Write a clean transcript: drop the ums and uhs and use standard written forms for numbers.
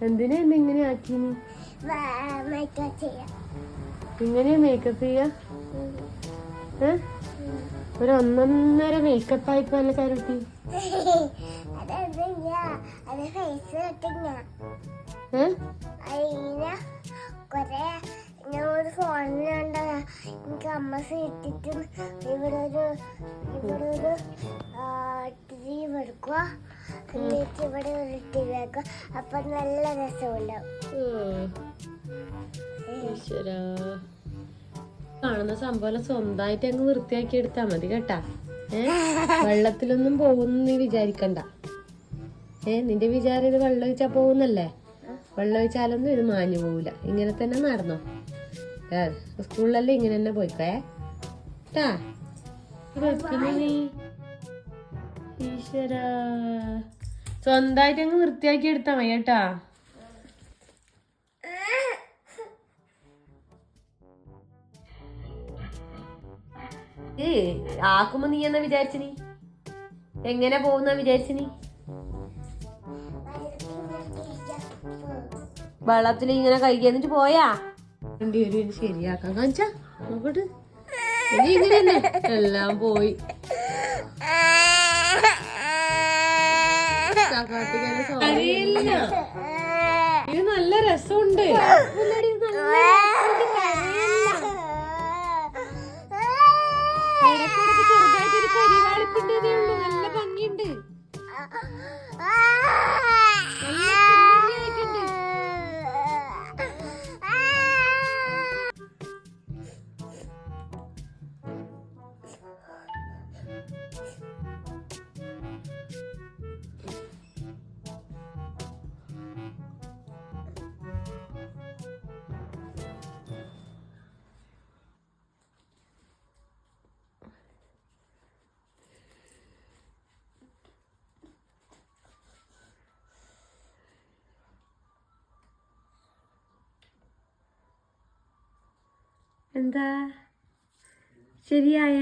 എന്തിനാ ഇങ്ങനെ ആക്കിനി? ഇങ്ങനെയാ മേക്കപ്പ് ചെയ്യാ? ഒരു ഒന്നൊന്നര മേക്കപ്പ് ആയിപ്പോ കരുട്ടി. ഫോണിലുണ്ട എനിക്ക് അമ്മ ഇട്ടിട്ട് ഇവിടെ ഒരു ടീം എടുക്കുക, എന്നിട്ട് ഇവിടെ ഒരു ടീം വെക്കുക. അപ്പൊ നല്ല രസമുണ്ടാവും. കാണുന്ന സംഭവം സ്വന്തമായിട്ട് അങ്ങ് വൃത്തിയാക്കി എടുത്താ മതി കേട്ടാ. വെള്ളത്തിലൊന്നും പോകുന്നു നീ വിചാരിക്കണ്ട. നിന്റെ വിചാരം ഇത് വെള്ളം ഒഴിച്ചാ പോകുന്നല്ലേ? വെള്ളം ഒഴിച്ചാലൊന്നും ഇത് മാഞ്ഞു പോവില്ല. ഇങ്ങനെ തന്നെ നടന്നോ. സ്കൂളിലല്ലേ ഇങ്ങനെ തന്നെ പോയിക്കേ ട്ടാ. പിന്നെ നീ ഈശ്വര സ്വന്തമായിട്ട് അങ്ങ് വൃത്തിയാക്കി എടുത്താ മതി കേട്ടാ. ആക്കുമ്പോ നീ എന്നാ വിചാരിച്ചിനി? എങ്ങനെ പോകുന്ന വിചാരിച്ചിനി? വെള്ളത്തിൽ ഇങ്ങനെ കഴുകി എന്നിട്ട് പോയാ ശരിയാക്കാൻ കാണിച്ചാ നോക്കട്ട്. ഇനി ഇങ്ങനെ തന്നെ എല്ലാം പോയി. ഇത് നല്ല രസമുണ്ട്. ചെറുതായിട്ടൊരു കരിവാളിപ്പിന്റെ ഉള്ളൂ. നല്ല ഭംഗിയുണ്ട്. എന്താ ശരിയായ?